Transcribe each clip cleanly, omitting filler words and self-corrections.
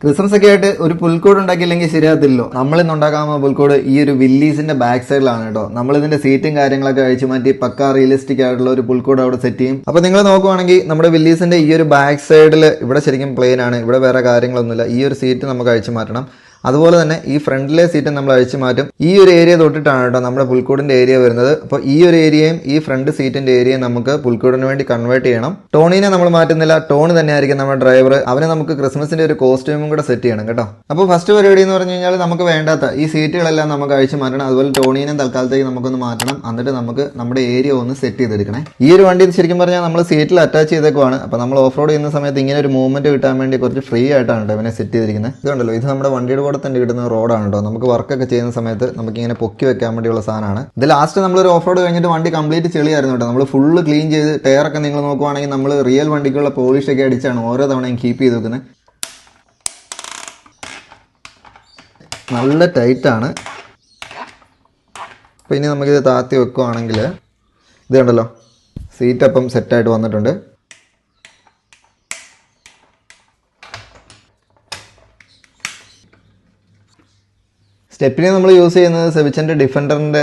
Christmas ഒക്കെ ആയിട്ട് ഒരു പുൽക്കൂട് ഉണ്ടാക്കിയില്ലെങ്കിൽ ശരിയാകത്തില്ലോ. നമ്മൾ ഇന്ന് ഉണ്ടാക്കാൻ പോകുന്ന പുൽക്കൂട് ഈ ഒരു വില്ലീസിന്റെ ബാക്ക് സൈഡിലാണ് കേട്ടോ. നമ്മൾ ഇതിന്റെ സീറ്റും കാര്യങ്ങളൊക്കെ അഴിച്ചു മാറ്റി പക്കാ റിയലിസ്റ്റിക് ആയിട്ടുള്ള ഒരു പുൽക്കൂട് അവിടെ സെറ്റ് ചെയ്യും. അപ്പൊ നിങ്ങൾ നോക്കുവാണെങ്കിൽ നമ്മുടെ വില്ലീസിന്റെ ഈ ഒരു ബാക്ക് സൈഡിൽ ഇവിടെ ശരിക്കും പ്ലെയിൻ ആണ്, ഇവിടെ വേറെ കാര്യങ്ങളൊന്നുമില്ല. ഈ ഒരു സീറ്റ് നമുക്ക് അഴിച്ചു മാറ്റണം. അതുപോലെ തന്നെ ഈ ഫ്രണ്ടിലെ സീറ്റ് നമ്മൾ അഴിച്ചു മാറ്റും. ഈ ഒരു ഏരിയ തൊട്ടിട്ടാണ് കേട്ടോ നമ്മുടെ പുൽക്കൂടിന്റെ ഏരിയ വരുന്നത്. അപ്പോൾ ഈ ഒരു ഏരിയയും ഈ ഫ്രണ്ട് സീറ്റിന്റെ ഏരിയയും നമുക്ക് പുൽക്കൂടിന് വേണ്ടി കൺവേർട്ട് ചെയ്യണം. ടോണിനെ നമ്മൾ മാറ്റുന്നില്ല, ടോൺ തന്നെയായിരിക്കും നമ്മുടെ ഡ്രൈവർ. അവനെ നമുക്ക് ക്രിസ്മസിന്റെ ഒരു കോസ്റ്റ്യൂമും കൂടെ സെറ്റ് ചെയ്യണം കേട്ടോ. അപ്പോൾ ഫസ്റ്റ് പരിപാടി എന്ന് പറഞ്ഞു കഴിഞ്ഞാൽ നമുക്ക് വേണ്ടാത്ത ഈ സീറ്റുകളെല്ലാം നമുക്ക് അഴിച്ചു മാറ്റണം. അതുപോലെ ടോണിനെ തൽക്കാലത്തേക്ക് നമുക്കൊന്ന് മാറ്റണം. എന്നിട്ട് നമുക്ക് നമ്മുടെ ഏരിയ ഒന്ന് സെറ്റ് ചെയ്തെടുക്കണേ. ഈ ഒരു വണ്ടി ശരിക്കും പറഞ്ഞാൽ നമ്മൾ സീറ്റിൽ അറ്റാച്ച് ചെയ്തേക്കുവാണ്. അപ്പോൾ നമ്മൾ ഓഫ് റോഡ് ചെയ്യുന്ന സമയത്ത് ഇങ്ങനെ ഒരു മൂവ്മെന്റ് കിട്ടാൻ വേണ്ടി കുറച്ച് ഫ്രീ ആയിട്ടാണ് കേട്ടോ ഇവനെ സെറ്റ് ചെയ്തിരിക്കുന്നത്. ഇതുണ്ടല്ലോ, ഇത് നമ്മുടെ വണ്ടിയുടെ കൂടെ തന്നെ കിട്ടുന്ന റോഡാണ് കേട്ടോ. നമുക്ക് വർക്കൊക്കെ ചെയ്യുന്ന സമയത്ത് നമുക്ക് ഇങ്ങനെ പൊക്കി വെക്കാൻ വേണ്ടിയുള്ള സാധനമാണ് ഇത്. ലാസ്റ്റ് നമ്മളൊരു ഓഫ് റോഡ് കഴിഞ്ഞിട്ട് വണ്ടി കംപ്ലീറ്റ് ചെളിയായിരുന്നു കേട്ടോ. നമ്മൾ ഫുള്ള് ക്ലീൻ ചെയ്ത് ടയറൊക്കെ നിങ്ങൾ നോക്കുവാണെങ്കിൽ നമ്മൾ റിയൽ വണ്ടിക്കുള്ള പോളിഷ് ഒക്കെ അടിച്ചാണ് ഓരോ തവണയും കീപ്പ് ചെയ്ത് വെക്കുന്നത്. നല്ല ടൈറ്റാണ്. അപ്പോൾ ഇനി നമുക്കിത് താത്തി വെക്കുവാണെങ്കിൽ ഇത് കണ്ടല്ലോ, സീറ്റ് അപ്പം സെറ്റായിട്ട് വന്നിട്ടുണ്ട്. സ്റ്റെപ്പിനെ നമ്മൾ യൂസ് ചെയ്യുന്നത് സെവിച്ചൻ്റെ ഡിഫൻഡറിൻ്റെ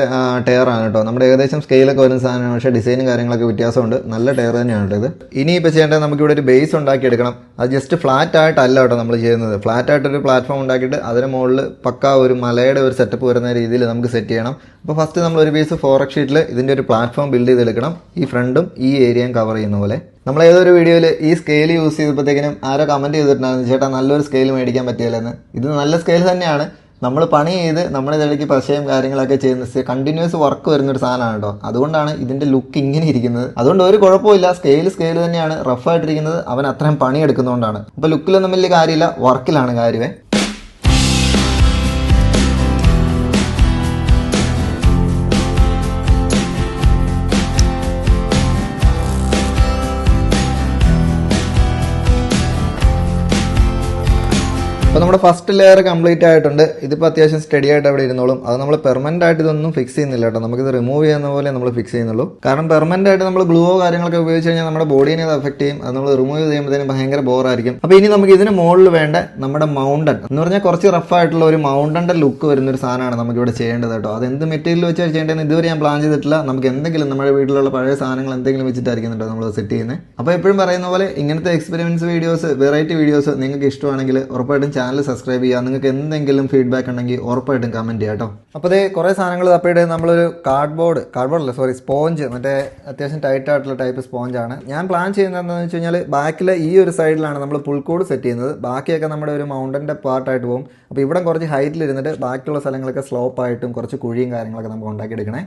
ടയറാണ് കേട്ടോ. നമ്മുടെ ഏകദേശം സ്കെയിലൊക്കെ വരുന്ന സാധനമാണ്, പക്ഷേ ഡിസൈനും കാര്യങ്ങളൊക്കെ വ്യത്യാസമുണ്ട്. നല്ല ടയർ തന്നെയാണ് കേട്ടോ ഇത്. ഇനിയിപ്പോൾ ചെയ്യേണ്ടത് നമുക്കിവിടെ ഒരു ബേസ് ഉണ്ടാക്കിയെടുക്കണം. അത് ജസ്റ്റ് ഫ്ലാറ്റ് ആയിട്ടല്ല കേട്ടോ നമ്മൾ ചെയ്യുന്നത്. ഫ്ലാറ്റ് ആയിട്ടൊരു പ്ലാറ്റ്ഫോം ഉണ്ടാക്കിയിട്ട് അതിന് മുകളിൽ പക്കാ ഒരു മലയുടെ ഒരു സെറ്റപ്പ് വരുന്ന രീതിയിൽ നമുക്ക് സെറ്റ് ചെയ്യണം. അപ്പോൾ ഫസ്റ്റ് നമ്മൾ ഒരു പീസ് 4x ഷീറ്റിൽ ഇതിൻ്റെ ഒരു പ്ലാറ്റ്ഫോം ബിൽഡ് ചെയ്തെടുക്കണം. ഈ ഫ്രണ്ടും ഈ ഏരിയയും കവർ ചെയ്യുന്ന പോലെ. നമ്മൾ ഏതൊരു വീഡിയോയിൽ ഈ സ്കെയിൽ യൂസ് ചെയ്തപ്പോഴത്തേക്കിനും ആരോ കമൻറ്റ് ചെയ്തിട്ടുണ്ടായിരുന്നു, ചേട്ടാ നല്ലൊരു സ്കെയിൽ മേടിക്കാൻ പറ്റിയില്ലെന്ന്. ഇത് നല്ല സ്കെയിൽ തന്നെയാണ്. നമ്മൾ പണി ചെയ്ത് നമ്മുടെ ഇതിലേക്ക് പശയും കാര്യങ്ങളൊക്കെ ചെയ്യുന്ന കണ്ടിന്യൂസ് വർക്ക് വരുന്നൊരു സാധനമാണ് കേട്ടോ. അതുകൊണ്ടാണ് ഇതിൻ്റെ ലുക്ക് ഇങ്ങനെ ഇരിക്കുന്നത്. അതുകൊണ്ട് ഒരു കുഴപ്പമില്ല, സ്കെയിൽ തന്നെയാണ്. റഫായിട്ടിരിക്കുന്നത് അവൻ അത്രയും പണി എടുക്കുന്നതുകൊണ്ടാണ്. അപ്പോൾ ലുക്കിലൊന്നും വലിയ കാര്യമില്ല, വർക്കിലാണ് കാര്യമേ. അപ്പോൾ നമ്മുടെ ഫസ്റ്റ് ലെയർ കംപ്ലീറ്റ് ആയിട്ടുണ്ട്. ഇതിപ്പോൾ അത്യാവശ്യം സ്റ്റഡി ആയിട്ട് അവിടെ ഇരുന്നോളും. അത് നമ്മൾ പെർമനന്റ് ആയിട്ട് ഇതൊന്നും ഫിക്സ് ചെയ്യുന്നില്ല കേട്ടോ. നമുക്കിത് റിമൂവ് ചെയ്യുന്ന പോലെ നമ്മൾ ഫിക്സ് ചെയ്യുന്നുള്ളൂ. കാരണം പെർമനന്റ് ആയിട്ട് നമ്മൾ ഗ്ലൂവോ കാര്യങ്ങളൊക്കെ ഉപയോഗിച്ച് കഴിഞ്ഞാൽ നമ്മുടെ ബോഡീനെ അത് അഫക്ട് ചെയ്യും. അത് നമ്മൾ റിമൂവ് ചെയ്യുമ്പോഴത്തേനും ഭയങ്കര ബോറായിരിക്കും. അപ്പോൾ ഇനി നമുക്ക് ഇതിന് മുകളിൽ വേണ്ട നമ്മുടെ മൗണ്ടൻ എന്ന് പറഞ്ഞാൽ കുറച്ച് റഫ് ആയിട്ടുള്ള ഒരു മൗണ്ടൻ്റെ ലുക്ക് വരുന്നൊരു സാധനമാണ് നമുക്കിവിടെ ചെയ്യേണ്ടത് കേട്ടോ. അത് എന്ത് മെറ്റീരിയൽ വെച്ചാൽ ചെയ്യേണ്ടതെന്ന് ഇതുവരെ ഞാൻ പ്ലാൻ ചെയ്തിട്ടില്ല. നമുക്ക് എന്തെങ്കിലും നമ്മുടെ വീട്ടിലുള്ള പഴയ സാധനങ്ങൾ എന്തെങ്കിലും വെച്ചിട്ടായിരിക്കും കേട്ടോ നമ്മൾ സെറ്റ് ചെയ്യുന്നത്. അപ്പോൾ എപ്പോഴും പറയുന്ന പോലെ ഇങ്ങനത്തെ എക്സ്പെരിമെന്റ്സ് വീഡിയോസ്, വെറൈറ്റി വീഡിയോസ് നിങ്ങൾക്ക് ഇഷ്ടമാണെങ്കിൽ ഉറപ്പായിട്ടും ചാനൽ സബ്സ്ക്രൈബ് ചെയ്യുക. നിങ്ങൾക്ക് എന്തെങ്കിലും ഫീഡ്ബാക്ക് ഉണ്ടെങ്കിൽ ഉറപ്പായിട്ടും കമൻറ്റ് ചെയ്യാം കേട്ടോ. അപ്പോൾ അതേ കുറേ സാധനങ്ങൾ തപ്പിയിട്ട് നമ്മളൊരു സ്പോഞ്ച്, മറ്റേ അത്യാവശ്യം ടൈറ്റ് ആയിട്ടുള്ള ടൈപ്പ് സ്പോഞ്ചാണ് ഞാൻ പ്ലാൻ ചെയ്യുന്നത്. എന്താണെന്ന് വെച്ച് കഴിഞ്ഞാൽ ബാക്കിലെ ഈ ഒരു സൈഡിലാണ് നമ്മൾ പുൽക്കൂട് സെറ്റ് ചെയ്യുന്നത്. ബാക്കിയൊക്കെ നമ്മുടെ ഒരു മൗണ്ടൻ്റെ പാർട്ടായിട്ട് പോകും. അപ്പോൾ ഇവിടെ കുറച്ച് ഹൈറ്റിലിരുന്നിട്ട് ബാക്കിയുള്ള സ്ഥലങ്ങളൊക്കെ സ്ലോപ്പായിട്ടും കുറച്ച് കുഴിയും കാര്യങ്ങളൊക്കെ നമുക്ക് ഉണ്ടാക്കിയെടുക്കണേ.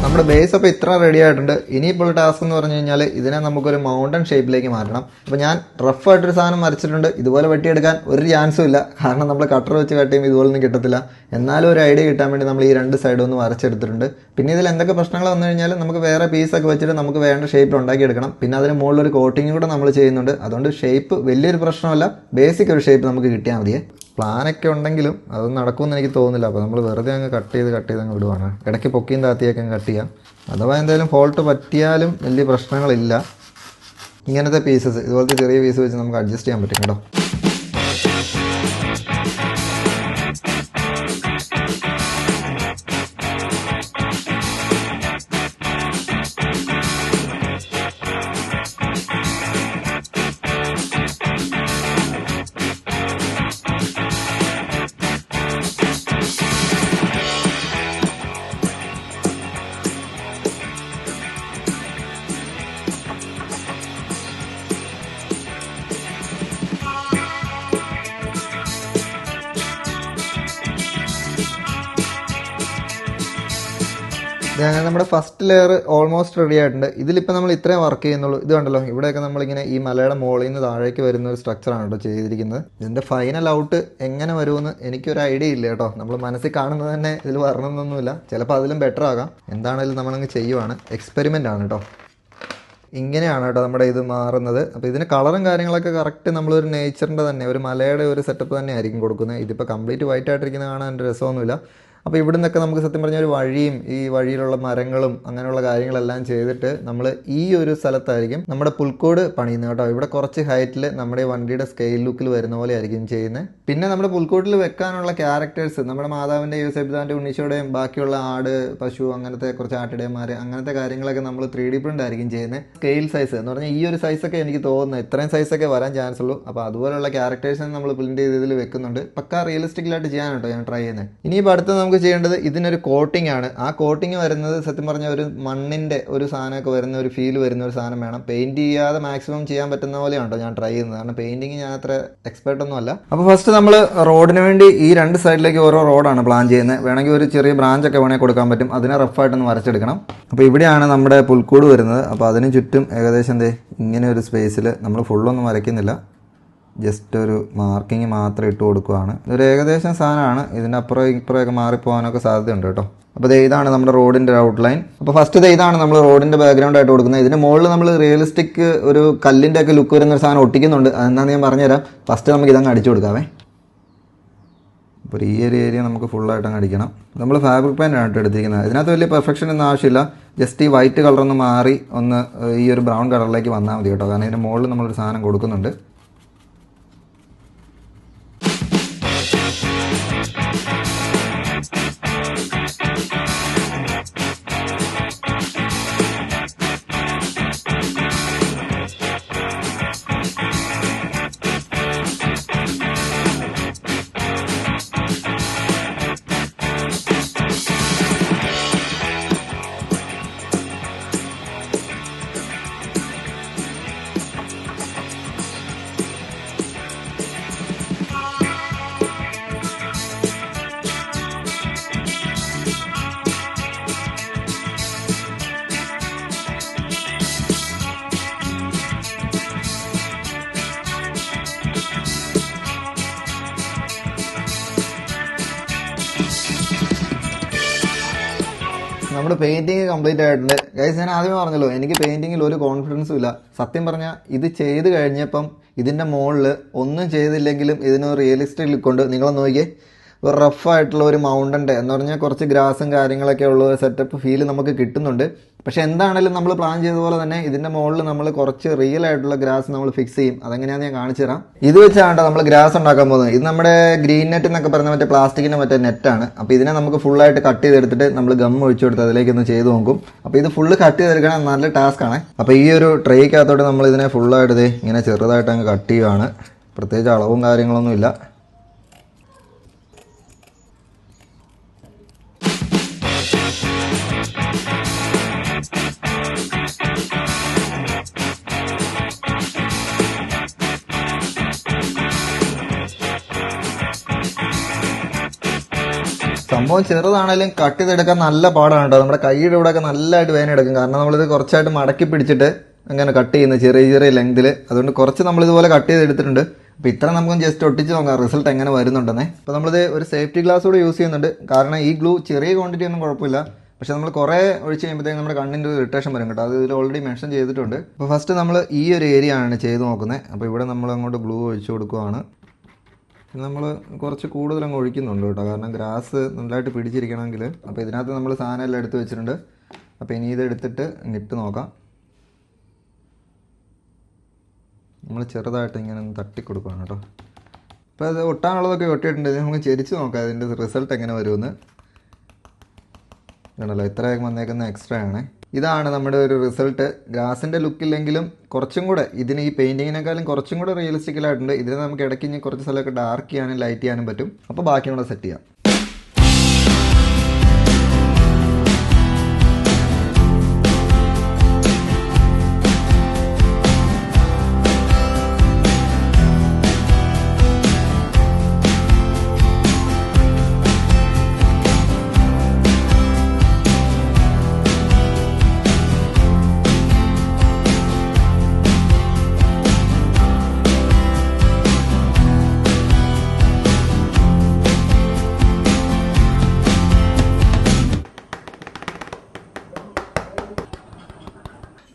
നമ്മുടെ ബേസ് അപ്പോൾ ഇത്ര റെഡി ആയിട്ടുണ്ട്. ഇനിയിപ്പോൾ ടാസ്ക് എന്ന് പറഞ്ഞു കഴിഞ്ഞാൽ ഇതിനെ നമുക്കൊരു മൗണ്ടൻ ഷേപ്പിലേക്ക് മാറ്റണം. അപ്പോൾ ഞാൻ റഫായിട്ടൊരു സാധനം വരച്ചിട്ടുണ്ട്. ഇതുപോലെ വെട്ടിയെടുക്കാൻ ഒരു ചാൻസും ഇല്ല, കാരണം നമ്മൾ കട്ടർ വെച്ച് കട്ട് ചെയ്യുമ്പോൾ ഇതുപോലൊന്നും കിട്ടത്തില്ല. എന്നാലും ഒരു ഐഡിയ കിട്ടാൻ വേണ്ടി നമ്മൾ ഈ രണ്ട് സൈഡും ഒന്ന് വരച്ചെടുത്തിട്ടുണ്ട്. പിന്നെ ഇതിൽ എന്തൊക്കെ പ്രശ്നങ്ങൾ വന്നു കഴിഞ്ഞാൽ നമുക്ക് വേറെ പീസൊക്കെ വെച്ചിട്ട് നമുക്ക് വേണ്ട ഷേപ്പിൽ ഉണ്ടാക്കിയെടുക്കണം. പിന്നെ അതിന് മുകളിലൊരു കോട്ടിങ് കൂടെ നമ്മൾ ചെയ്യുന്നുണ്ട്. അതുകൊണ്ട് ഷേപ്പ് വലിയൊരു പ്രശ്നമല്ല, ബേസിക് ഒരു ഷേപ്പ് നമുക്ക് കിട്ടിയാൽ മതിയേ. പ്ലാനൊക്കെ ഉണ്ടെങ്കിലും അതൊന്നും നടക്കുമെന്ന് എനിക്ക് തോന്നുന്നില്ല. അപ്പോൾ നമ്മൾ വെറുതെ അങ്ങ് കട്ട് ചെയ്ത് അങ്ങ് വിടുവാണ്. ഇടയ്ക്ക് പൊക്കിയും താത്തിയൊക്കെ അങ്ങ് കട്ട് ചെയ്യാം. അഥവാ എന്തായാലും ഫോൾട്ട് പറ്റിയാലും വലിയ പ്രശ്നങ്ങളില്ല. ഇങ്ങനത്തെ പീസസ്, ഇതുപോലത്തെ ചെറിയ പീസ് വെച്ച് നമുക്ക് അഡ്ജസ്റ്റ് ചെയ്യാൻ പറ്റും കേട്ടോ. അങ്ങനെ നമ്മുടെ ഫസ്റ്റ് ലെയർ ഓൾമോസ്റ്റ് റെഡി ആയിട്ടുണ്ട്. ഇതിലിപ്പോൾ നമ്മൾ ഇത്രയും വർക്ക് ചെയ്യുന്നുള്ളൂ. ഇത് കണ്ടല്ലോ, ഇവിടെയൊക്കെ നമ്മളിങ്ങനെ ഈ മലയുടെ മുകളിൽ നിന്ന് താഴേക്ക് വരുന്ന ഒരു സ്ട്രക്ചറാണ് കേട്ടോ ചെയ്തിരിക്കുന്നത്. ഇതിൻ്റെ ഫൈനൽ ഔട്ട് എങ്ങനെ വരുമെന്ന് എനിക്കൊരു ഐഡിയ ഇല്ല കേട്ടോ. നമ്മൾ മനസ്സിൽ കാണുന്നത് തന്നെ ഇതിൽ വരണമെന്നൊന്നുമില്ല. ചിലപ്പോൾ അതിലും ബെറ്റർ ആകാം. എന്താണെങ്കിലും നമ്മളങ്ങ് ചെയ്യുവാണ്. എക്സ്പെരിമെൻ്റ് ആണ് കേട്ടോ. ഇങ്ങനെയാണ് കേട്ടോ നമ്മുടെ ഇത് മാറുന്നത്. അപ്പോൾ ഇതിന് കളറും കാര്യങ്ങളൊക്കെ കറക്റ്റ് നമ്മളൊരു നേച്ചറിൻ്റെ തന്നെ ഒരു മലയുടെ ഒരു സെറ്റപ്പ് തന്നെ ആയിരിക്കും കൊടുക്കുന്നത്. ഇതിപ്പോൾ കംപ്ലീറ്റ് വൈറ്റ് ആയിട്ടിരിക്കുന്നത് കാണാൻ എൻ്റെ രസമൊന്നുമില്ല. അപ്പോൾ ഇവിടെ നിന്നൊക്കെ നമുക്ക് സത്യം പറഞ്ഞാൽ ഒരു വഴിയും ഈ വഴിയിലുള്ള മരങ്ങളും അങ്ങനെയുള്ള കാര്യങ്ങളെല്ലാം ചെയ്തിട്ട് നമ്മൾ ഈ ഒരു സ്ഥലത്തായിരിക്കും നമ്മുടെ പുൽക്കോട് പണിയുന്നത് കേട്ടോ. ഇവിടെ കുറച്ച് ഹൈറ്റിൽ നമ്മുടെ വണ്ടിയുടെ സ്കെയിൽ ലുക്കിൽ വരുന്ന പോലെ ആയിരിക്കും ചെയ്യുന്നത്. പിന്നെ നമ്മുടെ പുൽക്കോട്ടിൽ വെക്കാനുള്ള ക്യാരക്ടേഴ്സ് നമ്മുടെ മാതാവിൻ്റെ യൂസഫിദാൻ്റെ ഉണ്ണീശോയുടെയും ബാക്കിയുള്ള ആട് പശു അങ്ങനത്തെ കുറച്ച് ആട്ടിടയന്മാർ അങ്ങനത്തെ കാര്യങ്ങളൊക്കെ നമ്മൾ 3D പ്രിൻ്റ് ആയിരിക്കും ചെയ്യുന്നത്. സ്കെയിൽ സൈസ് എന്ന് പറഞ്ഞാൽ ഈ ഒരു സൈസൊക്കെ എനിക്ക് തോന്നുന്നത് ഇത്രയും സൈസൊക്കെ വരാൻ ചാൻസ് ഉള്ളൂ. അപ്പോൾ അതുപോലുള്ള ക്യാരക്ടേഴ്സിന് നമ്മൾ പ്രിൻ്റ് ചെയ്ത് ഇതിൽ വെക്കുന്നുണ്ട്. പക്കാ റിയലിസ്റ്റിക്കലായിട്ട് ചെയ്യാനാട്ടോ ഞാൻ ട്രൈ ചെയ്യുന്നത്. ഇനിയിപ്പോൾ അടുത്ത് നമുക്ക് ചെയ്യേണ്ടത് ഇതിനൊരു കോട്ടിംഗ് ആണ്. ആ കോട്ടിംഗ് വരുന്നത് സത്യം പറഞ്ഞാൽ ഒരു മണ്ണിൻ്റെ ഒരു സാധനമൊക്കെ വരുന്ന ഒരു ഫീൽ വരുന്ന ഒരു സാധനം വേണം. പെയിൻറ്റ് ചെയ്യാതെ മാക്സിമം ചെയ്യാൻ പറ്റുന്ന പോലെയാണോ ഞാൻ ട്രൈ ചെയ്യുന്നത്. കാരണം പെയിൻറ്റിങ് ഞാൻ അത്ര എക്സ്പെർട്ട് ഒന്നും അല്ല. അപ്പോൾ ഫസ്റ്റ് നമ്മൾ റോഡിന് വേണ്ടി ഈ 2 സൈഡിലേക്ക് ഓരോ റോഡാണ് പ്ലാൻ ചെയ്യുന്നത്. വേണമെങ്കിൽ ഒരു ചെറിയ ബ്രാഞ്ചൊക്കെ വേണമെങ്കിൽ കൊടുക്കാൻ പറ്റും. അതിനെ റഫായിട്ടൊന്ന് വരച്ചെടുക്കണം. അപ്പോൾ ഇവിടെയാണ് നമ്മുടെ പുൽക്കൂട് വരുന്നത്. അപ്പോൾ അതിന് ചുറ്റും ഏകദേശം ഇങ്ങനെ ഒരു സ്പേസിൽ നമ്മൾ ഫുള്ളൊന്നും വരയ്ക്കുന്നില്ല. ജസ്റ്റ് ഒരു മാർക്കിങ് മാത്രം ഇട്ട് കൊടുക്കുകയാണ്. ഇതൊരു ഏകദേശം സാധനമാണ്. ഇതിൻ്റെ അപ്പുറം ഇപ്പുറമൊക്കെ മാറിപ്പോകാനൊക്കെ സാധ്യതയുണ്ട് കേട്ടോ. അപ്പോൾ ഇതാണ് നമ്മുടെ റോഡിൻ്റെ ഔട്ട്ലൈൻ. അപ്പോൾ ഫസ്റ്റ് ഇതാണ് നമ്മൾ റോഡിൻ്റെ ബാക്ക്ഗ്രൗണ്ട് ആയിട്ട് കൊടുക്കുന്നത്. ഇതിന് മുകളിൽ നമ്മൾ റിയലിസ്റ്റിക് ഒരു കല്ലിൻ്റെ ഒക്കെ ലുക്ക് വരുന്ന ഒരു സാധനം ഒട്ടിക്കുന്നുണ്ട്. അതെന്താണെന്ന് ഞാൻ പറഞ്ഞുതരാം. ഫസ്റ്റ് നമുക്ക് ഇതങ്ങ് അടിച്ചു കൊടുക്കാവേ. അപ്പോൾ ഈ ഒരു ഏരിയ നമുക്ക് ഫുള്ളായിട്ട് അങ്ങ് അടിക്കണം. നമ്മൾ ഫാബ്രിക് പെയിൻ്റ് ആണ് എടുത്തിരിക്കുന്നത്. ഇതിനകത്ത് വലിയ പെർഫെക്ഷൻ ഒന്നും ആവശ്യമില്ല. ജസ്റ്റ് ഈ വൈറ്റ് കളറൊന്ന് മാറി ഒന്ന് ഈ ഒരു ബ്രൗൺ കളറിലേക്ക് വന്നാൽ മതി കേട്ടോ. കാരണം ഇതിൻ്റെ മുകളിൽ നമ്മളൊരു സാധനം കൊടുക്കുന്നുണ്ട്. നമ്മുടെ പെയിൻറ്റിങ് കംപ്ലീറ്റ് ആയിട്ടുണ്ട് ഗൈസ്. ഞാൻ ആദ്യമേ പറഞ്ഞല്ലോ എനിക്ക് പെയിൻറ്റിങ്ങിൽ ഒരു കോൺഫിഡൻസും ഇല്ല. സത്യം പറഞ്ഞാൽ ഇത് ചെയ്ത് കഴിഞ്ഞപ്പം ഇതിൻ്റെ മുകളിൽ ഒന്നും ചെയ്തില്ലെങ്കിലും ഇതിനൊരു റിയലിസ്റ്റിക് ലുക്ക് ഉണ്ട്. നിങ്ങൾ നോക്കിയേ, ഒരു റഫായിട്ടുള്ള ഒരു മൗണ്ടൻ്റെ എന്ന് പറഞ്ഞാൽ കുറച്ച് ഗ്രാസും കാര്യങ്ങളൊക്കെ ഉള്ള ഒരു സെറ്റപ്പ് ഫീൽ നമുക്ക് കിട്ടുന്നുണ്ട്. പക്ഷേ എന്താണെങ്കിലും നമ്മൾ പ്ലാൻ ചെയ്ത പോലെ തന്നെ ഇതിൻ്റെ മുകളിൽ നമ്മൾ കുറച്ച് റിയൽ ആയിട്ടുള്ള ഗ്രാസ് നമ്മൾ ഫിക്സ് ചെയ്യും. അതെങ്ങനെയാണെന്ന് ഞാൻ കാണിച്ചു തരാം. ഇത് വെച്ചാണ് നമ്മൾ ഗ്രാസ് ഉണ്ടാക്കാൻ പോകുന്നത്. ഇത് നമ്മുടെ ഗ്രീൻ നെറ്റ് എന്നൊക്കെ പറയുന്ന മറ്റേ പ്ലാസ്റ്റിക്കിൻ്റെ മറ്റേ നെറ്റാണ്. അപ്പോൾ ഇതിനെ നമുക്ക് ഫുള്ളായിട്ട് കട്ട് ചെയ്തെടുത്തിട്ട് നമ്മൾ ഗം ഒഴിച്ചു കൊടുത്ത് അതിലേക്കൊന്ന് ചെയ്ത് നോക്കും. അപ്പോൾ ഇത് ഫുള്ള് കട്ട് ചെയ്തെടുക്കണം, നല്ല ടാസ്ക് ആണ്. അപ്പോൾ ഈ ഒരു ട്രേക്കകത്തോട്ട് നമ്മൾ ഇതിനെ ഫുള്ളായിട്ട് ഇങ്ങനെ ചെറുതായിട്ട് അങ്ങ് കട്ട് ചെയ്യുകയാണ്. പ്രത്യേകിച്ച് അളവും കാര്യങ്ങളൊന്നുമില്ല. സംഭവം ചെറുതാണെങ്കിലും കട്ട് ചെയ്തെടുക്കാൻ നല്ല പാടാണ് കേട്ടോ. നമ്മുടെ കൈയുടെ ഇവിടെയൊക്കെ നല്ലതായിട്ട് വേദന എടുക്കും. കാരണം നമ്മളിത് കുറച്ചായിട്ട് മടക്കി പിടിച്ചിട്ട് അങ്ങനെ കട്ട് ചെയ്യുന്നത് ചെറിയ ചെറിയ ലെങ്തിൽ. അതുകൊണ്ട് കുറച്ച് നമ്മളിതുപോലെ കട്ട് ചെയ്തെടുത്തിട്ടുണ്ട്. അപ്പോൾ ഇത്ര നമുക്ക് ജസ്റ്റ് ഒട്ടിച്ച് നോക്കാം റിസൾട്ട് എങ്ങനെ വരുന്നുണ്ടെന്നേ. അപ്പോൾ നമ്മളിത് ഒരു സേഫ്റ്റി ഗ്ലാസ് കൂടെ യൂസ് ചെയ്യുന്നുണ്ട്. കാരണം ഈ ഗ്ലൂ ചെറിയ ക്വാണ്ടിറ്റി ഒന്നും കുഴപ്പമില്ല. പക്ഷേ നമ്മൾ കുറേ ഒഴിച്ച് കഴിയുമ്പോഴത്തേക്കും നമ്മുടെ കണ്ണിൻ്റെ ഒരു ഇറിറ്റേഷൻ വരും കേട്ടോ. അത് ഇതിൽ ഓൾറെഡി മെൻഷൻ ചെയ്തിട്ടുണ്ട്. അപ്പോൾ ഫസ്റ്റ് നമ്മൾ ഈ ഒരു ഏരിയ ആണ് ചെയ്ത് നോക്കുന്നത്. അപ്പോൾ ഇവിടെ നമ്മൾ അങ്ങോട്ട് ഗ്ലൂ ഒഴിച്ച് കൊടുക്കുകയാണ്. നമ്മൾ കുറച്ച് കൂടുതൽ അങ്ങ് ഒഴിക്കുന്നുണ്ട് കേട്ടോ. കാരണം ഗ്രാസ് നല്ലതായിട്ട് പിടിച്ചിരിക്കണമെങ്കിൽ. അപ്പോൾ ഇതിനകത്ത് നമ്മൾ സാധനം എല്ലാം എടുത്ത് വെച്ചിട്ടുണ്ട്. അപ്പോൾ ഇനി ഇതെടുത്തിട്ട് ഇട്ട് നോക്കാം. നമ്മൾ ചെറുതായിട്ട് ഇങ്ങനെ ഒന്ന് തട്ടിക്കൊടുക്കുകയാണ് കേട്ടോ. അപ്പോൾ അത് ഒട്ടാനുള്ളതൊക്കെ ഒട്ടിയിട്ടുണ്ട്. ഇത് നമുക്ക് ചെരിച്ച് നോക്കാം ഇതിൻ്റെ റിസൾട്ട് എങ്ങനെ വരുമെന്ന്. ഇതാണല്ലോ ഇത്രയൊക്കെ വന്നേക്കുന്ന എക്സ്ട്രാ ആണ്. ഇതാണ് നമ്മുടെ ഒരു റിസൾട്ട്. ഗ്രാസിൻ്റെ ലുക്കില്ലെങ്കിലും കുറച്ചും കൂടെ ഇതിന് ഈ പെയിൻറ്റിങ്ങിനേക്കാളും കുറച്ചും കൂടെ റിയലിസ്റ്റിക്കലായിട്ടുണ്ട്. ഇതിനെ നമുക്ക് ഇടയ്ക്ക് ഇനി കുറച്ച് സ്ഥലമൊക്കെ ഡാർക്ക് ചെയ്യാനും ലൈറ്റ് ചെയ്യാനും പറ്റും. അപ്പോൾ ബാക്കിയും കൂടെ സെറ്റ് ചെയ്യാം.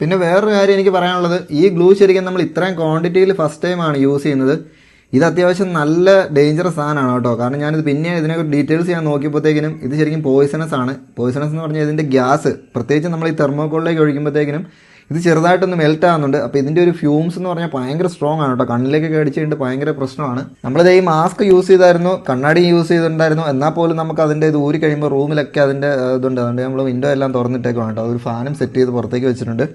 പിന്നെ വേറൊരു കാര്യം എനിക്ക് പറയാനുള്ളത്, ഈ ഗ്ലൂ ശരിക്കും നമ്മൾ ഇത്രയും ക്വാണ്ടിറ്റിയിൽ ഫസ്റ്റ് ടൈമാണ് യൂസ് ചെയ്യുന്നത്. ഇത് അത്യാവശ്യം നല്ല ഡേഞ്ചറസ് സാധനമാണ് കേട്ടോ. കാരണം ഞാനിത് പിന്നെ ഇതിനെ ഡീറ്റെയിൽസ് ഞാൻ നോക്കിയപ്പോഴത്തേക്കിനും ഇത് ശരിക്കും പോയിസണസ് ആണ്. പോയിസണസ് എന്ന് പറഞ്ഞാൽ ഇതിൻ്റെ ഗ്യാസ്, പ്രത്യേകിച്ച് നമ്മൾ ഈ തെർമോക്കോളിലേക്ക് ഒഴിക്കുമ്പോഴത്തേക്കിനും ഇത് ചെറുതായിട്ടൊന്ന് മെൽറ്റ് ആകുന്നുണ്ട്. അപ്പോൾ ഇതിൻ്റെ ഒരു ഫ്യൂംസ് എന്ന് പറഞ്ഞാൽ ഭയങ്കര സ്ട്രോങ് ആണ് കേട്ടോ. കണ്ണിലേക്ക് അടിച്ച് കഴിഞ്ഞിട്ട് ഭയങ്കര പ്രശ്നമാണ്. നമ്മളിത് ഈ മാസ്ക് യൂസ് ചെയ്തായിരുന്നു, കണ്ണാടി യൂസ് ചെയ്തിട്ടുണ്ടായിരുന്നു, എന്നാൽ പോലും നമുക്ക് അതിൻ്റെ ഇത് ഊരി കഴിയുമ്പോൾ റൂമിലൊക്കെ അതിൻ്റെ ഇതുണ്ട്. അതുകൊണ്ട് നമ്മൾ വിൻഡോ എല്ലാം തുറന്നിട്ടേക്കാണ് കേട്ടോ. അതൊരു ഫാനും സെറ്റ് ചെയ്ത് പുറത്തേക്ക് വെച്ചിട്ടുണ്ട്.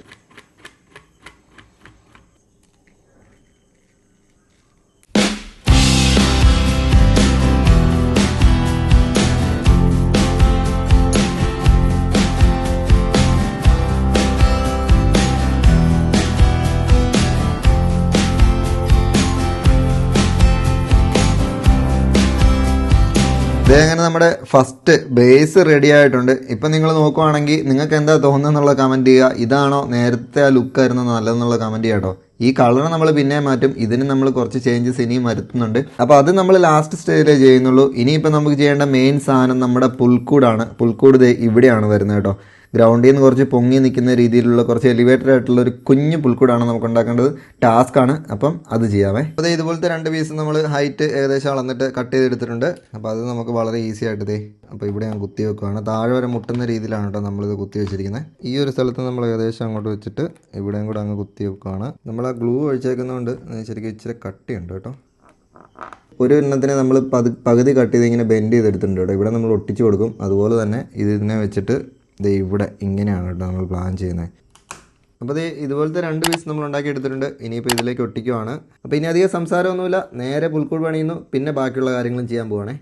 ഇതേങ്ങനെ നമ്മുടെ ഫസ്റ്റ് ബേസ് റെഡി ആയിട്ടുണ്ട്. ഇപ്പം നിങ്ങൾ നോക്കുവാണെങ്കിൽ നിങ്ങൾക്ക് എന്താ തോന്നുന്നുള്ള കമൻറ്റ് ചെയ്യുക. ഇതാണോ നേരത്തെ ആ ലുക്കായിരുന്നു നല്ലതെന്നുള്ള കമൻറ്റ് ചെയ്യുക കേട്ടോ. ഈ കളർ നമ്മൾ പിന്നെ മാറ്റും. ഇതിന് നമ്മൾ കുറച്ച് ചേഞ്ചസ് ഇനിയും വരുത്തുന്നുണ്ട്. അപ്പോൾ അത് നമ്മൾ ലാസ്റ്റ് സ്റ്റേജിലേ ചെയ്യുന്നുള്ളൂ. ഇനിയിപ്പോൾ നമുക്ക് ചെയ്യേണ്ട മെയിൻ സാധനം നമ്മുടെ പുൽക്കൂടാണ്. പുൽക്കൂട് ഇവിടെയാണ് വരുന്നത് കേട്ടോ. ഗ്രൗണ്ടിൽ നിന്ന് കുറച്ച് പൊങ്ങി നിൽക്കുന്ന രീതിയിലുള്ള കുറച്ച് എലിവേറ്റഡ് ആയിട്ടുള്ള ഒരു കുഞ്ഞു പുൽക്കൂടാണ് നമുക്ക് ഉണ്ടാക്കേണ്ടത്. ടാസ്ക് ആണ്. അപ്പം അത് ചെയ്യാമേ. അപ്പോൾ ഇതുപോലത്തെ 2 പീസ് നമ്മൾ ഹൈറ്റ് ഏകദേശം അളന്നിട്ട് കട്ട് ചെയ്തെടുത്തിട്ടുണ്ട്. അപ്പോൾ അത് നമുക്ക് വളരെ ഈസി ആയിട്ട് അപ്പോൾ ഇവിടെ ഞാൻ കുത്തി വെക്കുകയാണ്. താഴെ വരെ മുട്ടുന്ന രീതിയിലാണ് കേട്ടോ നമ്മളിത് കുത്തി വെച്ചിരിക്കുന്നത്. ഈ ഒരു സ്ഥലത്ത് നമ്മൾ ഏകദേശം അങ്ങോട്ട് വെച്ചിട്ട് ഇവിടെയും കൂടെ അങ്ങ് കുത്തി വെക്കുകയാണ്. നമ്മൾ ആ ഗ്ലൂ ഒഴിച്ചേക്കുന്നതുകൊണ്ട് ശരിക്കും ഇച്ചിരി കട്ടിയുണ്ട് കേട്ടോ. ഒരു എണ്ണത്തിനെ നമ്മൾ പകുതി കട്ട് ചെയ്ത് ഇങ്ങനെ ബെൻഡ് ചെയ്തെടുത്തിട്ടുണ്ട് കേട്ടോ. ഇവിടെ നമ്മൾ ഒട്ടിച്ച് കൊടുക്കും. അതുപോലെ തന്നെ ഇതിനെ വെച്ചിട്ട് ഇവിടെ ഇങ്ങനെയാണ് കേട്ടോ നമ്മൾ പ്ലാൻ ചെയ്യുന്നത്. അപ്പോൾ ഇതുപോലത്തെ 2 പീസ് നമ്മൾ ഉണ്ടാക്കി എടുത്തിട്ടുണ്ട്. ഇനിയിപ്പോൾ ഇതിലേക്ക് ഒട്ടിക്കുവാണ്. അപ്പോൾ ഇനി അധികം സംസാരമൊന്നുമില്ല, നേരെ പുൽക്കൂട് പണിയുന്നു. പിന്നെ ബാക്കിയുള്ള കാര്യങ്ങളും ചെയ്യാൻ പോവാണേ.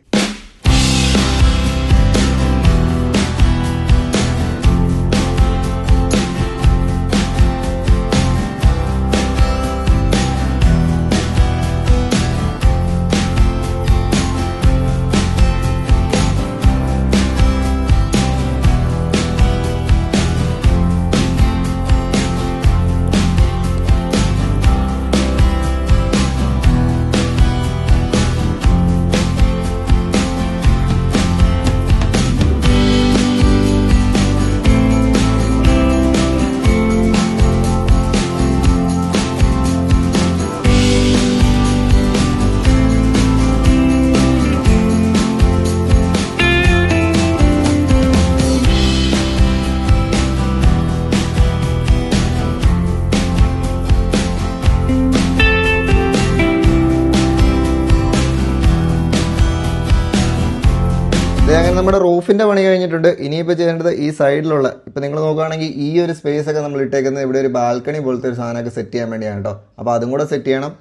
അങ്ങനെ നമ്മുടെ റൂഫിൻ്റെ പണി കഴിഞ്ഞിട്ടുണ്ട്. ഇനിയിപ്പോൾ ചെയ്യേണ്ടത് ഈ സൈഡിലുള്ള, ഇപ്പോൾ നിങ്ങൾ നോക്കുകയാണെങ്കിൽ ഈ ഒരു സ്പേസ് ഒക്കെ നമ്മൾ ഇട്ടേക്കുന്നത് ഇവിടെ ഒരു ബാൽക്കണി പോലത്തെ ഒരു സാധനമൊക്കെ സെറ്റ് ചെയ്യാൻ വേണ്ടിയാണ് കേട്ടോ. അപ്പോൾ അതും കൂടെ സെറ്റ് ചെയ്യണം.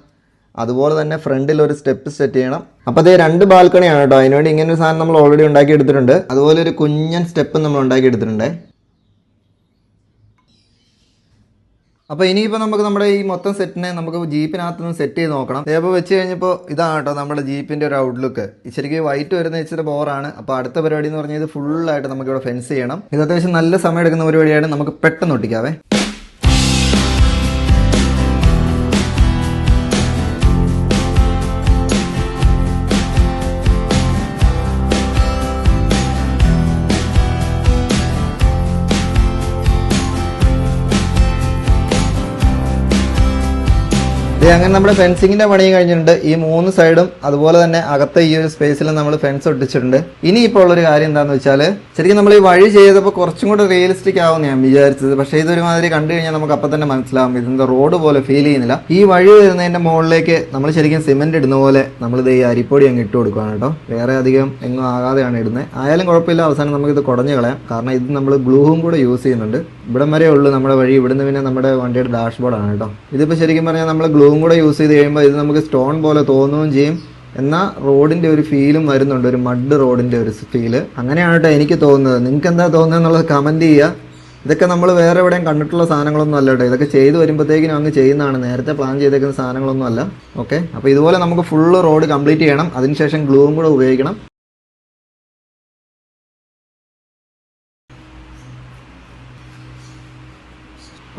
അതുപോലെ തന്നെ ഫ്രണ്ടിൽ ഒരു സ്റ്റെപ്പ് സെറ്റ് ചെയ്യണം. അപ്പോൾ അതേ 2 ബാൽക്കണിയാണ് കേട്ടോ. അതിനുവേണ്ടി ഇങ്ങനെ ഒരു സാധനം നമ്മൾ ഓൾറെഡി ഉണ്ടാക്കി എടുത്തിട്ടുണ്ട്. അതുപോലെ ഒരു കുഞ്ഞൻ സ്റ്റെപ്പ് നമ്മൾ ഉണ്ടാക്കി എടുത്തിട്ടുണ്ട്. അപ്പോൾ ഇനിയിപ്പോൾ നമുക്ക് നമ്മുടെ ഈ മൊത്തം സെറ്റിനെ നമുക്ക് ജീപ്പിനകത്ത് നിന്ന് സെറ്റ് ചെയ്ത് നോക്കണം. ഇപ്പോൾ വെച്ച് കഴിഞ്ഞപ്പോൾ ഇതാണ് കേട്ടോ നമ്മുടെ ജീപ്പിൻ്റെ ഒരു ഔട്ട്ലുക്ക്. ശരിക്കും വൈറ്റ് വരുന്ന ഇച്ചിരി ബോറാണ്. അപ്പോൾ അടുത്ത പരിപാടി എന്ന് പറഞ്ഞാൽ ഇത് ഫുള്ളായിട്ട് നമുക്കിവിടെ ഫെൻസ് ചെയ്യണം. ഇത് അത്യാവശ്യം നല്ല സമയം എടുക്കുന്ന പരിപാടിയാണ്. നമുക്ക് പെട്ടെന്ന് ഒട്ടിക്കാവേ. അങ്ങനെ നമ്മുടെ ഫെൻസിങ്ങിന്റെ പണിയും കഴിഞ്ഞിട്ടുണ്ട്. ഈ 3 സൈഡും അതുപോലെ തന്നെ അകത്തെ ഈ ഒരു സ്പേസിലും നമ്മൾ ഫെൻസ് ഒട്ടിച്ചിട്ടുണ്ട്. ഇനിയിപ്പോൾ ഉള്ളൊരു കാര്യം എന്താണെന്ന് വെച്ചാൽ, ശരിക്കും നമ്മൾ ഈ വഴി ചെയ്തപ്പോൾ കുറച്ചും കൂടെ റിയലിസ്റ്റിക് ആവും ഞാൻ വിചാരിച്ചത്. പക്ഷേ ഇതൊരുമാതിരി കണ്ടു കഴിഞ്ഞാൽ നമുക്ക് അപ്പം തന്നെ മനസ്സിലാവും ഇതെന്താ റോഡ് പോലെ ഫീൽ ചെയ്യുന്നില്ല. ഈ വഴി വരുന്നതിന്റെ മുകളിലേക്ക് നമ്മൾ ശരിക്കും സിമെന്റ് ഇടുന്ന പോലെ നമ്മളിത് ഈ അരിപ്പൊടി അങ്ങ് ഇട്ട് കൊടുക്കുകയാണ് കേട്ടോ. വേറെ അധികം എങ്ങും ആകാതെയാണ് ഇടുന്നത്. ആയാലും കുഴപ്പമില്ല, അവസാനം നമുക്കിത് കുടഞ്ഞു കളയാം. കാരണം ഇത് നമ്മൾ ഗ്ലൂവും കൂടെ യൂസ് ചെയ്യുന്നുണ്ട്. ഇവിടം വരെ ഉള്ളൂ നമ്മുടെ വഴി. ഇവിടുന്ന് പിന്നെ നമ്മുടെ വണ്ടിയുടെ ഡാഷ്ബോർഡാണ് കേട്ടോ. ഇതിപ്പോൾ ശരിക്കും പറഞ്ഞാൽ നമ്മൾ ഗ്ലൂവും കൂടെ യൂസ് ചെയ്ത് കഴിയുമ്പോൾ ഇത് നമുക്ക് സ്റ്റോൺ പോലെ തോന്നുകയും ചെയ്യും. എന്നാൽ റോഡിൻ്റെ ഒരു ഫീലും വരുന്നുണ്ട്, ഒരു മഡ് റോഡിൻ്റെ ഒരു ഫീല്. അങ്ങനെയാണ് കേട്ടോ എനിക്ക് തോന്നുന്നത്. നിങ്ങൾക്ക് എന്താ തോന്നുന്നത് എന്നുള്ളത് കമൻറ്റ് ചെയ്യുക. ഇതൊക്കെ നമ്മൾ വേറെ എവിടെയും കണ്ടിട്ടുള്ള സാധനങ്ങളൊന്നും അല്ല കേട്ടോ. ഇതൊക്കെ ചെയ്ത് വരുമ്പോഴത്തേക്കിനും അങ്ങ് ചെയ്യുന്നതാണ്. നേരത്തെ പ്ലാൻ ചെയ്തേക്കുന്ന സാധനങ്ങളൊന്നും അല്ല. ഓക്കെ, അപ്പോൾ ഇതുപോലെ നമുക്ക് ഫുള്ള് റോഡ് കംപ്ലീറ്റ് ചെയ്യണം. അതിനുശേഷം ഗ്ലൂവും കൂടെ ഉപയോഗിക്കണം.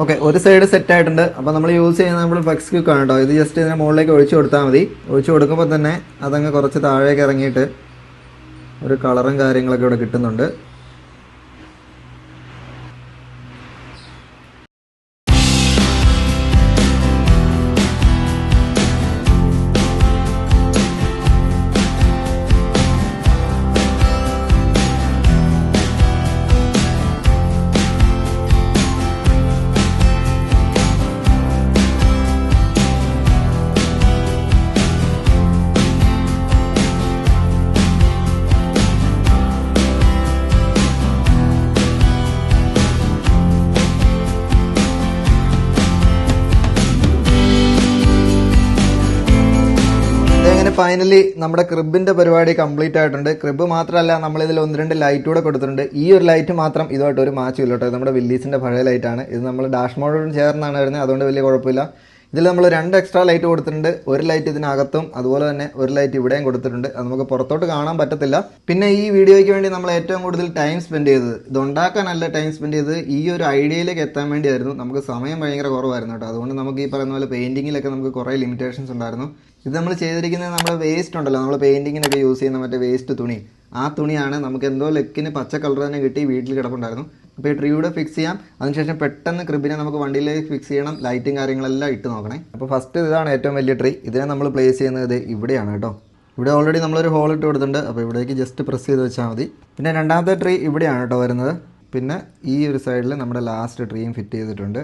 ഓക്കെ, ഒരു സൈഡ് സെറ്റ് ആയിട്ടുണ്ട്. അപ്പോൾ നമ്മൾ യൂസ് ചെയ്യുന്നത് നമ്മൾ ഫ്ലെക്സ് ക്യൂക്കാണ് കേട്ടോ. ഇത് ജസ്റ്റ് ഇതിനെ മുകളിലേക്ക് ഒഴിച്ചു കൊടുത്താൽ മതി. ഒഴിച്ചു കൊടുക്കുമ്പോൾ തന്നെ അതങ്ങ് കുറച്ച് താഴേക്ക് ഇറങ്ങിയിട്ട് ഒരു കളറും കാര്യങ്ങളൊക്കെ ഇവിടെ കിട്ടുന്നുണ്ട്. ഫൈനലി നമ്മുടെ ക്രിബിന്റെ പരിപാടി കംപ്ലീറ്റ് ആയിട്ടുണ്ട്. ക്രിബ് മാത്രമല്ല, നമ്മൾ ഇതിൽ 1-2 ലൈറ്റ് കൂടെ കൊടുത്തിട്ടുണ്ട്. ഈ ഒരു ലൈറ്റ് മാത്രം ഇതുമായിട്ട് ഒരു മാച്ച് ഇല്ല കേട്ടോ. നമ്മുടെ വില്ലീസിന്റെ പഴയ ലൈറ്റാണ് ഇത്. നമ്മൾ ഡാഷ് മോഡോട് ചേർന്നാണ് വരുന്നത്, അതുകൊണ്ട് വലിയ കുഴപ്പമില്ല. ഇതിൽ നമ്മൾ 2 എക്സ്ട്രാ ലൈറ്റ് കൊടുത്തിട്ടുണ്ട്. ഒരു ലൈറ്റ് ഇതിനകത്തും അതുപോലെ തന്നെ ഒരു ലൈറ്റ് ഇവിടെയും കൊടുത്തിട്ടുണ്ട്. അത് നമുക്ക് പുറത്തോട്ട് കാണാൻ പറ്റത്തില്ല. പിന്നെ ഈ വീഡിയോയ്ക്ക് വേണ്ടി നമ്മൾ ഏറ്റവും കൂടുതൽ ടൈം സ്പെൻഡ് ചെയ്തത്, ഇത് ഉണ്ടാക്കാനല്ല ടൈം സ്പെൻഡ് ചെയ്തത്, ഈ ഒരു ഐഡിയയിലേക്ക് എത്താൻ വേണ്ടിയായിരുന്നു. നമുക്ക് സമയം ഭയങ്കര കുറവായിരുന്നു കേട്ടോ. അതുകൊണ്ട് നമുക്ക് ഈ പറയുന്ന പോലെ പെയിന്റിങ്ങിലൊക്കെ നമുക്ക് കുറേ ലിമിറ്റേഷൻസ് ഉണ്ടായിരുന്നു. ഇത് നമ്മൾ ചെയ്തിരിക്കുന്നത് നമ്മുടെ വേസ്റ്റ് ഉണ്ടല്ലോ, നമ്മൾ പെയിന്റിങ്ങിനൊക്കെ യൂസ് ചെയ്യുന്ന മറ്റേ വേസ്റ്റ് തുണി, ആ തുണിയാണ്. നമുക്ക് എന്തോ ലെക്കിന് പച്ച കളർ തന്നെ കിട്ടി, വീട്ടിൽ കിടപ്പുണ്ടായിരുന്നു. അപ്പോൾ ഈ ട്രീയുടെ ഫിക്സ് ചെയ്യാം. അതിനുശേഷം പെട്ടെന്ന് ക്രിബിനെ നമുക്ക് വണ്ടിയിലേക്ക് ഫിക്സ് ചെയ്യണം. ലൈറ്റും കാര്യങ്ങളെല്ലാം ഇട്ട് നോക്കണേ. അപ്പോൾ ഫസ്റ്റ് ഇതാണ് ഏറ്റവും വലിയ ട്രീ. ഇതിനെ നമ്മൾ പ്ലേസ് ചെയ്യുന്നത് ഇവിടെയാണ് കേട്ടോ. ഇവിടെ ഓൾറെഡി നമ്മളൊരു ഹോൾ ഇട്ട് കൊടുത്തിട്ടുണ്ട്. അപ്പോൾ ഇവിടേക്ക് ജസ്റ്റ് പ്രസ് ചെയ്ത് വെച്ചാൽ മതി. പിന്നെ രണ്ടാമത്തെ ട്രീ ഇവിടെയാണ് കേട്ടോ വരുന്നത്. പിന്നെ ഈ ഒരു സൈഡിൽ നമ്മുടെ ലാസ്റ്റ് ട്രീയും ഫിറ്റ് ചെയ്തിട്ടുണ്ട്.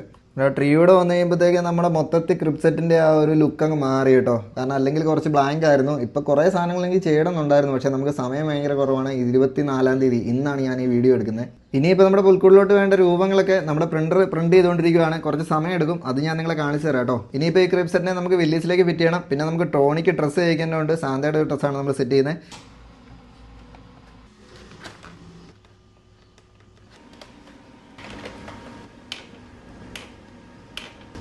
ട്രീയുടെ വന്നു കഴിയുമ്പോഴത്തേക്ക് നമ്മുടെ മൊത്തത്തിൽ ക്രിപ്സെറ്റിൻ്റെ ആ ഒരു ലുക്ക് അങ്ങ് മാറി കേട്ടോ. കാരണം അല്ലെങ്കിൽ കുറച്ച് ബ്ലാങ്ക് ആയിരുന്നു. ഇപ്പോൾ കുറേ സാധനങ്ങളെങ്കിൽ ചെയ്യണമെന്നുണ്ടായിരുന്നു, പക്ഷേ നമുക്ക് സമയം ഭയങ്കര കുറവാണ്. 24-ാം തീയതി ഇന്നാണ് ഞാൻ ഈ വീഡിയോ എടുക്കുന്നത്. ഇനിയിപ്പോൾ നമ്മുടെ പുൽക്കൂടിലോട്ട് വേണ്ട രൂപങ്ങളൊക്കെ നമ്മുടെ പ്രിന്റ് ചെയ്തുകൊണ്ടിരിക്കുകയാണ്. കുറച്ച് സമയം എടുക്കും, അത് ഞാൻ നിങ്ങളെ കാണിച്ചു തരാം കേട്ടോ. ഇനിയിപ്പോൾ ഈ ക്രിപ്സെറ്റിനെ നമുക്ക് വില്ലീസിലേക്ക് ഫിറ്റ് ചെയ്യണം. പിന്നെ നമുക്ക് ടോണിക്ക് ഡ്രസ്സ് ചെയ്യിക്കേണ്ടതുണ്ട്. സാന്തയുടെ ഒരു ഡ്രസ്സാണ് നമ്മൾ സെറ്റ് ചെയ്യുന്നത്.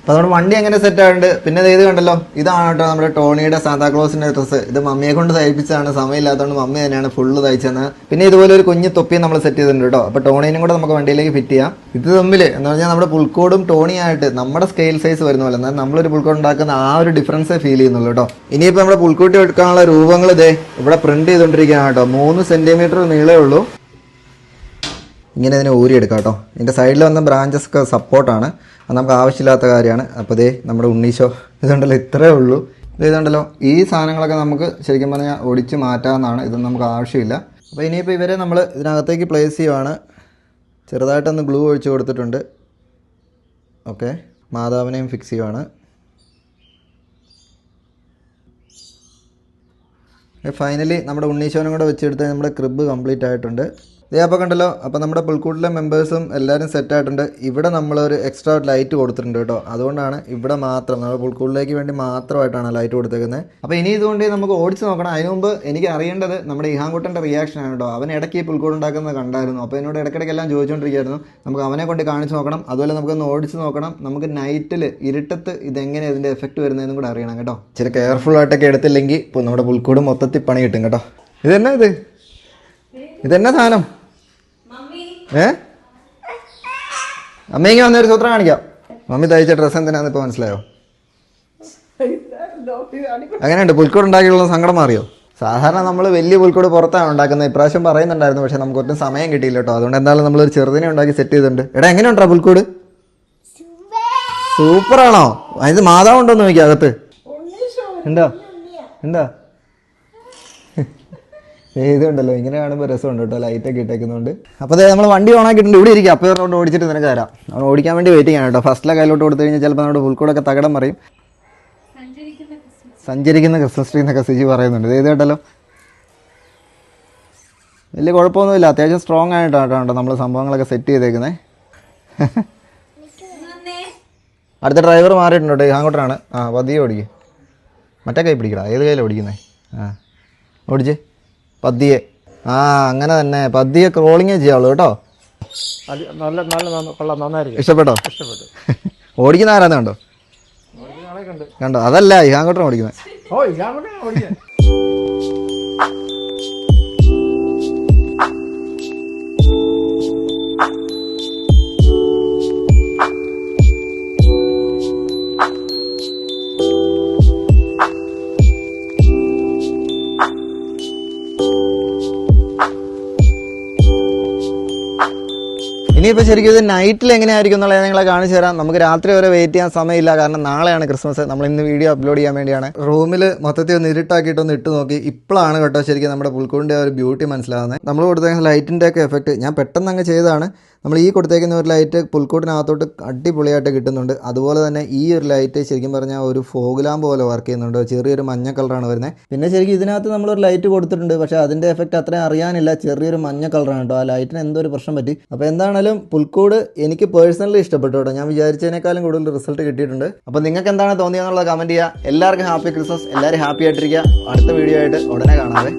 അപ്പോൾ നമ്മുടെ വണ്ടി എങ്ങനെ സെറ്റ് ആയിട്ടുണ്ട്. പിന്നെ ഇത് കണ്ടല്ലോ, ഇതാണ് കേട്ടോ നമ്മുടെ ടോണിയുടെ സാന്താക്ലോസിൻ്റെ ഡ്രസ്സ്. ഇത് മമ്മിയെ കൊണ്ട് തയ്പ്പിച്ചതാണ്, സമയമില്ലാത്തതുകൊണ്ട് മമ്മി തന്നെയാണ് ഫുള്ള് തയ്ച്ചത്. പിന്നെ ഇതുപോലെ ഒരു കുഞ്ഞ് തൊപ്പി നമ്മൾ സെറ്റ് ചെയ്തിട്ടുണ്ട് കേട്ടോ. അപ്പോൾ ടോണീനും കൂടെ നമുക്ക് വണ്ടിയിലേക്ക് ഫിറ്റ് ചെയ്യാം. ഇത് തമ്മിൽ എന്ന് പറഞ്ഞാൽ നമ്മുടെ പുൽക്കോടും ടോണിയായിട്ട് നമ്മുടെ സ്കെയിൽ സൈസ് വരുന്ന പോലെ, എന്നാൽ നമ്മളൊരു പുൽക്കോട് ഉണ്ടാക്കുന്ന ആ ഒരു ഡിഫറൻസേ ഫീൽ ചെയ്യുന്നുള്ളൂ കേട്ടോ. ഇനിയിപ്പോൾ നമ്മുടെ പുൽക്കൂട്ടി എടുക്കാനുള്ള രൂപങ്ങൾ ഇതേ ഇവിടെ പ്രിന്റ് ചെയ്തുകൊണ്ടിരിക്കുകയാണ് കേട്ടോ. 3 സെൻറ്റിമീറ്റർ നീളേ ഉള്ളൂ. ഇങ്ങനെ ഇതിനെ ഊരിയെടുക്കാം കേട്ടോ. ഇതിൻ്റെ സൈഡിൽ വന്ന ബ്രാഞ്ചസ് ഒക്കെ സപ്പോർട്ടാണ്, അത് നമുക്ക് ആവശ്യമില്ലാത്ത കാര്യമാണ്. അപ്പോൾ ഇതേ നമ്മുടെ ഉണ്ണീശോ ഇതുണ്ടല്ലോ, ഇത്രയേ ഉള്ളൂ. ഇതുണ്ടല്ലോ, ഈ സാധനങ്ങളൊക്കെ നമുക്ക് ശരിക്കും പറഞ്ഞാൽ ഒടിച്ച് മാറ്റാവുന്നതാണ്. ഇതൊന്നും നമുക്ക് ആവശ്യമില്ല. അപ്പോൾ ഇനിയിപ്പോൾ ഇവരെ നമ്മൾ ഇതിനകത്തേക്ക് പ്ലേസ് ചെയ്യുവാണ്. ചെറുതായിട്ടൊന്ന് ഗ്ലൂ ഒഴിച്ച് കൊടുത്തിട്ടുണ്ട്. ഓക്കെ, മാതാവിനെയും ഫിക്സ് ചെയ്യുവാണ്. ഫൈനലി നമ്മുടെ ഉണ്ണീശോനും കൂടെ വെച്ചെടുത്ത് നമ്മുടെ ക്രിബ് കംപ്ലീറ്റ് ആയിട്ടുണ്ട്. ഇതേ അപ്പോൾ കണ്ടല്ലോ. അപ്പോൾ നമ്മുടെ പുൽക്കൂട്ടിലെ മെമ്പേഴ്സും എല്ലാവരും സെറ്റായിട്ടുണ്ട്. ഇവിടെ നമ്മളൊരു എക്സ്ട്രാ ലൈറ്റ് കൊടുത്തിട്ടുണ്ട് കേട്ടോ. അതുകൊണ്ടാണ് ഇവിടെ മാത്രം നമ്മുടെ പുൽക്കൂട്ടിലേക്ക് വേണ്ടി മാത്രമായിട്ടാണ് ലൈറ്റ് കൊടുത്തേക്കുന്നത്. അപ്പോൾ ഇനി ഇതുകൊണ്ട് നമുക്ക് ഓടിച്ച് നോക്കണം. അതിന് മുമ്പ് എനിക്ക് അറിയേണ്ടത് നമ്മുടെ ഇഹാൻകുട്ടൻ്റെ റിയാക്ഷനാണ് കേട്ടോ. അവൻ ഇടയ്ക്ക് ഈ പുൽക്കൂട് ഉണ്ടാക്കുന്നത് കണ്ടായിരുന്നു. അപ്പോൾ എന്നോട് ഇടയ്ക്കിടയ്ക്കെല്ലാം ചോദിച്ചുകൊണ്ടിരിക്കുകയായിരുന്നു. നമുക്ക് അവനെ കൊണ്ട് കാണിച്ച് നോക്കണം, അതുപോലെ നമുക്കൊന്ന് ഓടിച്ച് നോക്കണം. നമുക്ക് നൈറ്റിൽ ഇരുട്ടത്ത് ഇതെങ്ങനെ ഇതിൻ്റെ എഫക്റ്റ് വരുന്നതെന്നും കൂടെ അറിയണം കേട്ടോ. ഇച്ചിരി കെയർഫുൾ ആയിട്ടൊക്കെ എടുത്തില്ലെങ്കിൽ ഇപ്പോൾ നമ്മുടെ പുൽക്കൂട് മൊത്തത്തിൽ പണി കിട്ടും കേട്ടോ. ഇതെന്നാ ഇതെന്നാ സാധനം? അമ്മയെങ്കിൽ വന്നൊരു സൂത്രം കാണിക്കാം. മമ്മി തയ്ച്ച ഡ്രസ്സ് എന്തിനാന്ന് ഇപ്പോൾ മനസ്സിലായോ? അങ്ങനെയുണ്ട്. പുൽക്കൂട് ഉണ്ടാക്കിയുള്ള സങ്കടം മാറിയോ? സാധാരണ നമ്മൾ വലിയ പുൽക്കൂട് പുറത്താണ് ഉണ്ടാക്കുന്നത്. ഇപ്രാവശ്യം പറയുന്നുണ്ടായിരുന്നു, പക്ഷെ നമുക്ക് ഒട്ടും സമയം കിട്ടിയില്ല കേട്ടോ. അതുകൊണ്ട് എന്തായാലും നമ്മളൊരു ചെറുതിനെ ഉണ്ടാക്കി സെറ്റ് ചെയ്തിട്ടുണ്ട്. എടാ എങ്ങനെയുണ്ടോ പുൽക്കൂട്? സൂപ്പറാണോ? അതിന് മാതാവുണ്ടോന്ന് നോക്കിയാ അകത്ത്? എന്താ എന്താ ഇതുണ്ടല്ലോ, ഇങ്ങനെ കാണുമ്പോൾ രസമുണ്ട് കേട്ടോ, ലൈറ്റൊക്കെ ഇട്ടേക്കുന്നുണ്ട്. അപ്പോൾ അതായത് നമ്മൾ വണ്ടി ഓണാക്കിയിട്ടുണ്ട്. ഇവിടെ ഇരിക്കും, അപ്പോൾ റൗണ്ട് ഓടിച്ചിട്ട് നിനക്ക് തരാം. നമ്മൾ ഓടിക്കാൻ വേണ്ടി വെയിറ്റ് ചെയ്യണം കേട്ടോ. ഫസ്റ്റിലെ കയ്യിലോട്ട് കൊടുത്തു കഴിഞ്ഞാൽ ചിലപ്പോൾ നമ്മുടെ പുൽക്കൂടൊക്കെ തകടം പറയും. സഞ്ചരിക്കുന്ന ക്രിസ്മസ് ട്രീ എന്നൊക്കെ സിജി പറയുന്നുണ്ട്. ഇത് കേട്ടല്ലോ, വലിയ കുഴപ്പമൊന്നുമില്ല. അത്യാവശ്യം സ്ട്രോങ് ആയിട്ടാണ് കേട്ടോ നമ്മൾ സംഭവങ്ങളൊക്കെ സെറ്റ് ചെയ്തേക്കുന്നത്. അടുത്ത ഡ്രൈവർ മാറിയിട്ടുണ്ട് കേട്ടോ, അങ്ങോട്ടാണ്. പതിയെ ഓടിക്കും. മറ്റേ കൈ പിടിക്കടാ. ഏത് കയ്യിലാണ് ഓടിക്കുന്നത്? ഓടിച്ചേ പതിയെ. അങ്ങനെ തന്നെ പതിയെ ക്രോളിങ്ങേ ചെയ്യാവുള്ളൂ കേട്ടോ. ഇഷ്ടപ്പെട്ടോ? ഓടിക്കുന്ന ആരാന്ന് കണ്ടോ? കണ്ടോ? അതല്ല ഇഹാങ്കോട്ടാണ് ഓടിക്കുന്നത്. ഇനിയിപ്പോൾ ശരിക്കും ഇത് നൈറ്റിൽ എങ്ങനെയായിരിക്കും എന്നുള്ളത് നിങ്ങളെ കാണിച്ചു തരാം. നമുക്ക് രാത്രി വരെ വെയിറ്റ് ചെയ്യാൻ സമയമില്ല, കാരണം നാളെയാണ് ക്രിസ്മസ്. നമ്മൾ ഇന്ന് വീഡിയോ അപ്ലോഡ് ചെയ്യാൻ വേണ്ടിയാണ്. റൂമിൽ മൊത്തത്തിൽ ഒന്ന് ഇരുട്ടാക്കിയിട്ടൊന്ന് ഇട്ട് നോക്കി. ഇപ്പോഴാണ് കേട്ടോ ശരിക്കും നമ്മുടെ പുൽക്കൂടിൻ്റെ ഒരു ബ്യൂട്ടി മനസ്സിലാകുന്നത്. നമ്മൾ കൊടുത്ത ലൈറ്റിൻ്റെ ഒക്കെ എഫക്റ്റ് ഞാൻ പെട്ടെന്ന് അങ്ങ് ചെയ്തതാണ്. നമ്മൾ ഈ കൊടുത്തേക്കുന്ന ഒരു ലൈറ്റ് പുൽക്കൂടിനകത്തോട്ട് അടിപൊളിയായിട്ട് കിട്ടുന്നുണ്ട്. അതുപോലെ തന്നെ ഈ ഒരു ലൈറ്റ് ശരിക്കും പറഞ്ഞാൽ ഒരു ഫോഗ് ലാമ്പ് പോലെ വർക്ക് ചെയ്യുന്നുണ്ട്. ചെറിയൊരു മഞ്ഞ കളറാണ് വരുന്നത്. പിന്നെ ശരിക്കും ഇതിനകത്ത് നമ്മളൊരു ലൈറ്റ് കൊടുത്തിട്ടുണ്ട്, പക്ഷേ അതിൻ്റെ എഫക്റ്റ് അത്രയും അറിയാനില്ല. ചെറിയൊരു മഞ്ഞ കളറാണ് കേട്ടോ. ആ ലൈറ്റിന് എന്തോ ഒരു പ്രശ്നം പറ്റി. അപ്പോൾ എന്താണെങ്കിലും പുൽക്കൂട് എനിക്ക് പേഴ്സണലി ഇഷ്ടപ്പെട്ടു കേട്ടോ. ഞാൻ വിചാരിച്ചതിനേക്കാളും കൂടുതൽ റിസൾട്ട് കിട്ടിയിട്ടുണ്ട്. അപ്പോൾ നിങ്ങൾക്ക് എന്താണ് തോന്നിയെന്നുള്ളത് കമൻറ്റ് ചെയ്യുക. എല്ലാവർക്കും ഹാപ്പി ക്രിസ്മസ്. എല്ലാവരും ഹാപ്പി ആയിട്ടിരിക്കുക. അടുത്ത വീഡിയോ ആയിട്ട് ഉടനെ കാണാവേ.